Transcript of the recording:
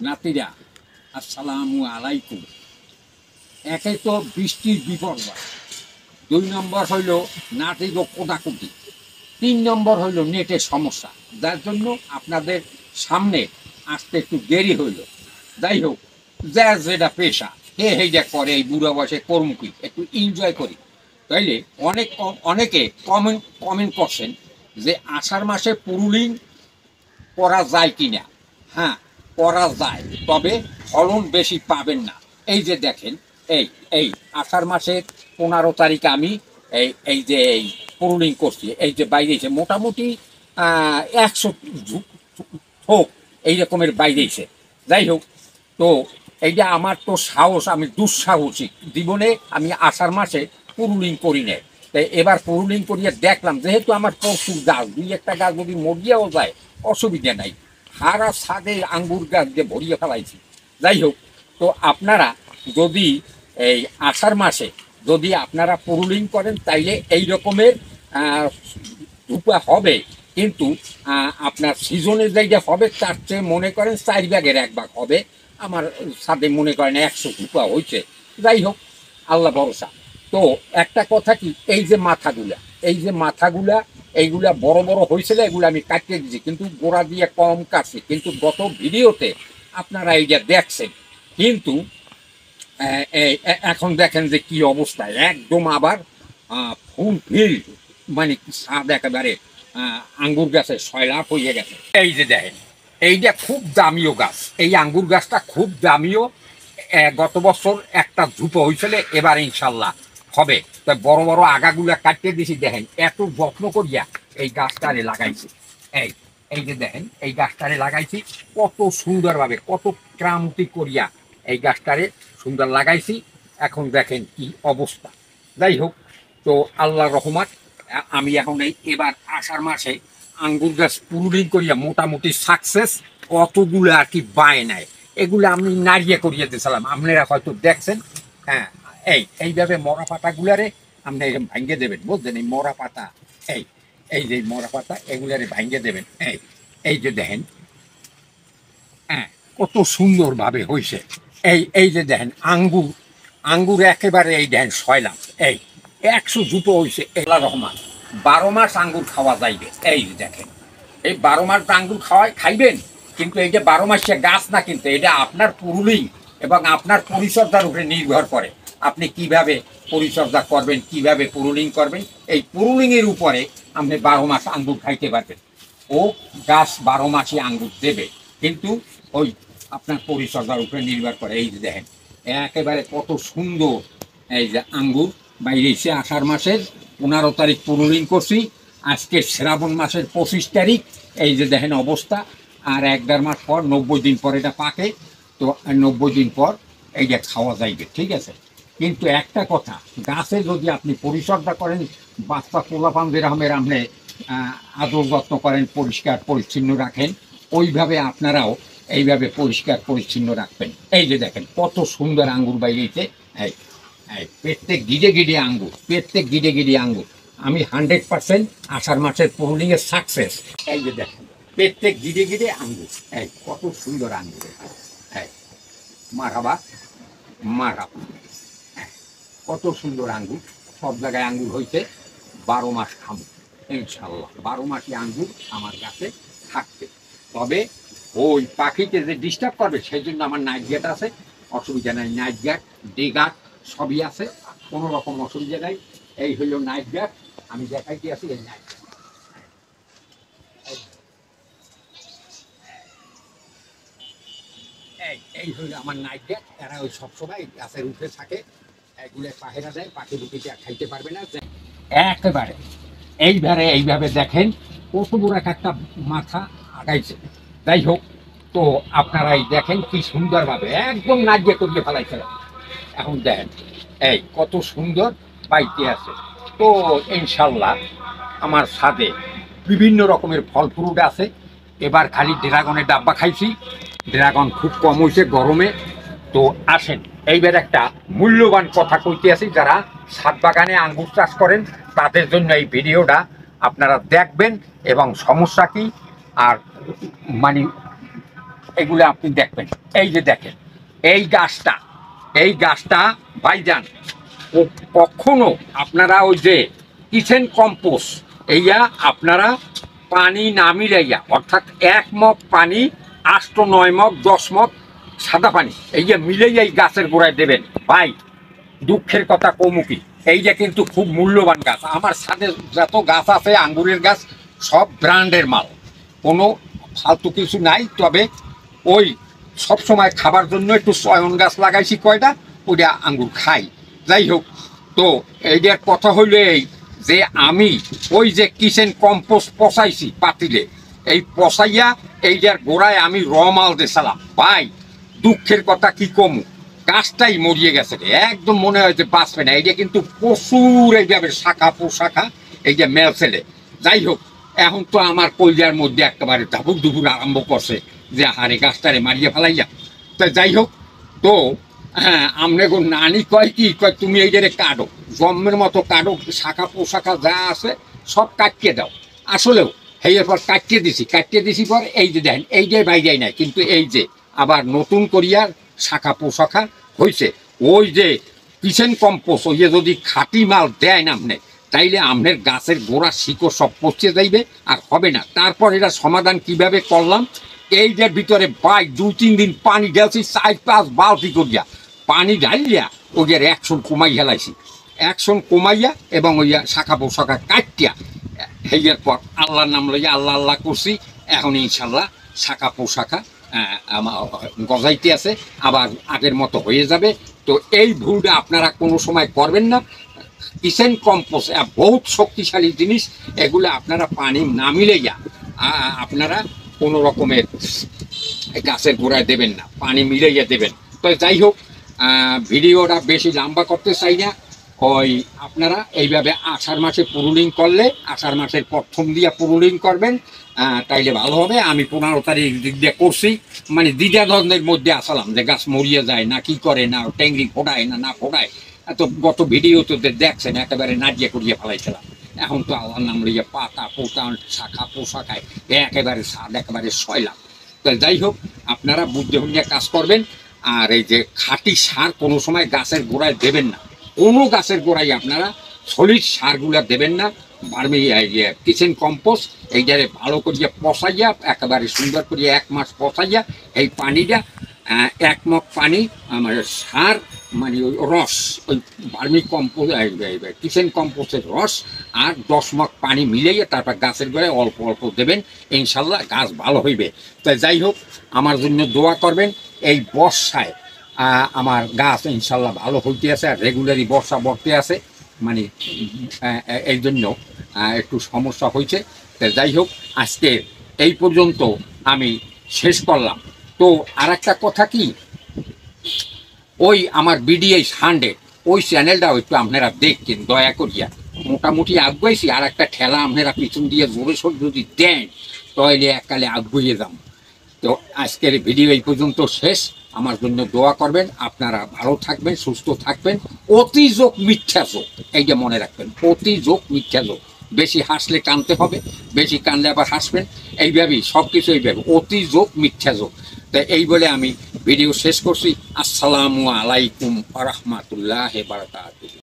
নাতিরা আসসালামু আলাইকুম। একে তো বৃষ্টির বিপর্যয়, 2 নম্বর হইল নাতির কোটাকুটি, 3 নম্বর হইল নেটের সমস্যা, যার জন্য আপনাদের সামনে আসতে একটু দেরি হইল। যাই হোক, যার যেটা পেশা হে হেইটা করে, এই বুড়ো বয়সে কর্মকি একটু এনজয় করি। তাইলে অনেকে কমেন্ট করছেন যে আষাঢ় মাসে পুরুলিং করা যায় কিনা। হ্যাঁ, করা যায়, তবে ফলন বেশি পাবেন না। এই যে দেখেন, এই এই আষাঢ় মাসের 15 তারিখে আমি এই পুরুলিং করছি, এই যে বাইরেছে মোটামুটি 100 থোক এই রকমের বাইরেছে। যাই হোক, তো এইটা আমার তো সাহস, আমি দুঃসাহসিক জীবনে আমি আষাঢ় মাসে পুরুলিং করি না। তাই এবার পুরুলিং করিয়ে দেখলাম, যেহেতু আমার প্রচুর গাছ, 2-1টা গাছ যদি মরিয়াও যায় অসুবিধা নাই, সারা ছাদে আঙ্গুর গাছ দিয়ে ভরিয়ে ফেলাইছি। যাই হোক, তো আপনারা যদি এই আষাঢ় মাসে যদি আপনারা পুরুলিং করেন তাইলে এই রকমের ধূপা হবে, কিন্তু আপনার সিজনে যেটা হবে তার চেয়ে মনে করেন 4 ভাগের 1 ভাগ হবে। আমার ছাদে মনে করেন 100 ধূপা হয়েছে। যাই হোক, আল্লাহ ভরসা। তো একটা কথা কি, এই যে মাথাগুলা এইগুলা বড় বড় হয়েছিল, এগুলো আমি কাটিয়ে দিয়েছি, কিন্তু গোড়া দিয়ে কম কাটছি। কিন্তু গত ভিডিওতে আপনারা এইটা দেখছেন, কিন্তু এখন দেখেন যে কি অবস্থায় একদম আবার ফুল ফিল্ড, মানে ছাদ একেবারে আঙ্গুর গাছের সয়লাভ হয়ে গেছে। এই যে দেখেন, এইটা খুব দামিও গাছ, এই আঙ্গুর গাছটা খুব দামিও। গত বছর একটা ধূপ হয়েছিল, এবার ইনশাল্লাহ হবে। তো বড় বড় আগাগুলা কাটিয়ে দিয়েছি। দেখেন এত যত্ন করিয়া এই গাছটারে লাগাইছি। এই এই যে দেখেন, এই গাছটারে লাগাইছি কত সুন্দরভাবে, কত ক্রান্তি করিয়া এই গাছটারে সুন্দর লাগাইছি। এখন দেখেন কি অবস্থা। যাই হোক, তো আল্লাহ রহমত, আমি এখন এবার আষাঢ় মাসে আঙ্গুর গাছ পুরুলিং করিয়া মোটামুটি সাকসেস। কতগুলো আর কি বায় নাই, এগুলো আমি নাড়িয়ে করিয়ে দিয়েছিলাম, আপনারা হয়তো দেখছেন। হ্যাঁ, এইভাবে মরা পাতাগুলারে আপনি এরকম ভাঙ্গে দেবেন, বুঝলেন? এই মরা পাতা, এই এই যে মরা পাতা, এগুলারে ভাঙ্গে দেবেন। এই যে দেখেন, হ্যাঁ, কত সুন্দরভাবে হয়েছে। এই যে দেখেন আঙ্গুর একেবারে এই দেখেন সয়লাম। এই 100 জুতো হয়েছে। আল্লাহ রহমান, 12 মাস আঙ্গুর খাওয়া যাইবে। এই যে দেখেন, এই 12 মাস আঙ্গুর খাইবেন, কিন্তু এই যে 12 মাসে গাছ না, কিন্তু এটা আপনার পুরুলিং এবং আপনার পরিচর্যার উপরে নির্ভর করে। আপনি কিভাবে পরিচর্যা করবেন, কিভাবে পুরুলিং করবেন, এই পুরুলিংয়ের উপরে আপনি 12 মাস আঙ্গুর খাইতে পারবেন। ও গাছ 12 মাসই আঙ্গুর দেবে, কিন্তু ওই আপনার পরিচর্যার উপরে নির্ভর করে। এই যে দেখেন একেবারে কত সুন্দর এই যে আঙ্গুর বাইরেছে। আষাঢ় মাসের 15 তারিখ পুরুলিং করছি, আজকে শ্রাবণ মাসের 25 তারিখ। এই যে দেখেন অবস্থা। আর 1-1.5 মাস পর, 90 দিন পর এটা পাকে। তো 90 দিন পর এইটা খাওয়া যাইবে, ঠিক আছে। কিন্তু একটা কথা, গাছে যদি আপনি পরিচর্যা করেন, বাচ্চা পোলাপান যেরকমের আপনি আদর যত্ন করেন, পরিষ্কার পরিচ্ছন্ন রাখেন, ওইভাবে আপনারাও এইভাবে পরিষ্কার পরিচ্ছন্ন রাখবেন। এই যে দেখেন কত সুন্দর আঙ্গুর বাইরেছে। এই প্রত্যেক গিডে আঙ্গুর, প্রত্যেক গিডে আঙ্গুর। আমি 100% আষাঢ় মাসের পুরুলিংয়ে সাকসেস। এই যে দেখেন প্রত্যেক গিডে আঙ্গুর, এই কত সুন্দর আঙ্গুর। এই মারাবা মারাবা, কত সুন্দর আঙ্গুর। সব জায়গায় আঙ্গুর হয়েছে। 12 মাস খাবো ইনশাল্লাহ। 12 মাসই আঙ্গুর আমার কাছে থাকবে। তবে ওই পাখিকে যে ডিস্টার্ব করবে সেই জন্য আমার নাইট গেট আছে, অসুবিধা নাই। নাইট গেট, ডে গার্ড সবই আছে, কোনো রকম অসুবিধা নাই। এই হইল নাইট গার্ড, আমি দেখাইতে আছি। এই নাইট এই হইল আমার নাইট গেট। এরা ওই সবসময় গাছের উঠে থাকে, এগুলো পাহেরা দেয়, পাখি দুটিতে খাইতে পারবে না। একেবারে এইভাবে দেখেন কত বড় একটা মাথা আগাইছে। যাই হোক, তো আপনারা এই দেখেন কি সুন্দরভাবে একদম নাজিয়ে করিয়ে ফেলাইছে। এখন দেখেন এই কত সুন্দর পাইতে আছে। তো ইনশাল্লাহ আমার ছাদে বিভিন্ন রকমের ফল ফ্রুট আছে। এবার খালি ড্রাগনের ডাব্বা খাইছি, ড্রাগন খুব কম হয়েছে গরমে। তো আসেন, এইবার একটা মূল্যবান কথা কইতে আছি, যারা ছাদ বাগানে আঙ্গুর চাষ করেন তাদের জন্য এই ভিডিওটা আপনারা দেখবেন। এবং সমস্যা কি, আর মানে এগুলো আপনি দেখবেন। এই যে দেখেন এই গাছটা ভাইজান, কখনো আপনারা ওই যে কিচেন কম্পোস্ট এইয়া আপনারা পানি না মিলাইয়া, অর্থাৎ 1 মগ পানি 8 9 মগ 10 মগ সাদা পানি এই যে মিলাইয়া এই গাছের গোড়ায় দেবেন। ভাই দুঃখের কথা কমুকি, এই যে কিন্তু খুব মূল্যবান গাছ। আমার সাথে যত গাছ আছে আঙ্গুরের গাছ সব ব্র্যান্ডের মাল, কোনো ফালতু কিছু নাই। তবে ওই সবসময় খাবার জন্য একটু চয়ন গাছ লাগাইছি কয়টা, ওইটা আঙ্গুর খাই। যাই হোক, তো এইটার কথা হইল এই যে আমি ওই যে কিচেন কম্পোস্ট পচাইছি পাতিলে, এই পচাইয়া এইটার গোড়ায় আমি রমাল দিয়েছিলাম। ভাই দুঃখের কথা কি কমু, গাছটাই মরিয়ে গেছে রে, একদম মনে হয় যে বাঁচবে না। এইটা কিন্তু প্রচুর এইভাবে শাখা পোশাখা এই যে মেল ছেলে। যাই হোক, এখন তো আমার কইলার মধ্যে একেবারে ধাপুক ধুপুর আরম্ভ করছে যে হারে গাছটারে মারিয়ে ফেলাইয়া। তা যাই হোক, তো হ্যাঁ, আমনে গো নানি কয় কি কয়, তুমি এইটারে কাটো, জন্মের মতো কাটো, শাখা পোশাখা যা আছে সব কাটিয়ে দাও। আসলেও এরপর কাটিয়ে দিছি পর এই যে দেখেন এইটাই বাইরে নাই, কিন্তু এই যে আবার নতুন করিয়া শাখা পোশাখা হয়েছে। ওই যে কিচেন কম্পোস্ট ওই যে যদি খাঁটি মাল দেয় না আপনি, তাইলে আপনার গাছের গোড়া শিকড় সব পচে যাইবে আর হবে না। তারপর এটা সমাধান কিভাবে করলাম, এইটার ভিতরে ভাই 2-3 দিন পানি ঢালছি, 4-5 বালতি করিয়া পানি ঢালিয়া ওইটার অ্যাকশন কমাই হেলাইছি, অ্যাকশন কমাইয়া এবং ওই শাখা পোশাখা কাটিয়া হেয়ার পর আল্লাহর নাম লইয়া আল্লাহ আল্লাহ করছি। এখন ইনশাল্লাহ শাখা পোশাখা গজাইতে আছে, আবার আগের মতো হয়ে যাবে। তো এই ভুলটা আপনারা কোনো সময় করবেন না। কিচেন কম্পোস্ট বহুত শক্তিশালী জিনিস, এগুলো আপনারা পানি না মিলাইয়া আপনারা কোনো রকমের গাছের গোড়ায় দেবেন না, পানি মিলাইয়া দেবেন। তো যাই হোক, ভিডিওটা বেশি লম্বা করতে চাই না। ওই আপনারা এইভাবে আষাঢ় মাসে পুরুলিং করলে, আষাঢ় মাসের প্রথম দিয়ে পুরুলিং করবেন, তাইলে ভালো হবে। আমি 15 তারিখ দিক দিয়ে করছি, মানে দ্বিধাদ্বন্দ্বের মধ্যে আসলাম যে গাছ মরিয়ে যায় না কি করে, না ট্যাঙ্গি ফোটায় না ফোটায়। এত গত ভিডিও তো দেখছেন একেবারে নাজিয়া করিয়ে ফেলাইছিলাম। এখন তো আল্লাহর নাম লইয়া পাতা পোতা শাখা পোশাখায় একেবারে স্বাদ একেবারে সয়লাম। তো যাই হোক, আপনারা বুদ্ধি হইয়া কাজ করবেন। আর এই যে খাঁটি সার কোনো সময় গাছের গোড়ায় দেবেন না, কোনো গাছের গোড়ায় আপনারা সলিড সারগুলা দেবেন না। বার্মি কিচেন কম্পোস্ট এইটারে ভালো করিয়া পচাইয়া একেবারে সুন্দর করিয়া 1 মাস পচাইয়া এই পানিটা 1 মগ পানি আমার সার, মানে ওই রস, ওই বার্মি কম্পোস্ট কিচেন কম্পোস্টের রস আর 10 মগ পানি মিলাইয়া তারপর গাছের গোড়ায় অল্প অল্প দেবেন, ইনশাল্লাহ গাছ ভালো হইবে। তাই যাই হোক, আমার জন্য দোয়া করবেন। এই বর্ষায় আমার গাছ ইনশাল্লাহ ভালো হইতে আছে, আর রেগুলারই বর্ষা বর্তে আছে, মানে এই জন্য একটু সমস্যা হয়েছে। যাই হোক, আজকে এই পর্যন্ত আমি শেষ করলাম। তো আর একটা কথা কি, ওই আমার বিডিএস 100 ওই চ্যানেলটাও একটু আপনারা দেখছেন দয়া করিয়া। মোটামুটি আগুয়েছি, আর একটা ঠেলা আপনারা পিছন দিয়ে জোরে সোর যদি দেন তাহলে এককালে আগুয়ে যাম। তো আজকের ভিডিও এই পর্যন্ত শেষ। আমার জন্য দোয়া করবেন, আপনারা ভালো থাকবেন, সুস্থ থাকবেন। অতি যোগ মিথ্যা যোগ, এইটা মনে রাখবেন, অতি যোগ মিথ্যা যোগ। বেশি হাসলে কানতে হবে, বেশি কানলে আবার হাসবেন, এইভাবেই সব কিছু এইভাবে অতি যোগ মিথ্যা যোগ। তাই এই বলে আমি ভিডিও শেষ করছি। আসসালামু আলাইকুম ওয়া রাহমাতুল্লাহি ওয়া বারাকাতুহু।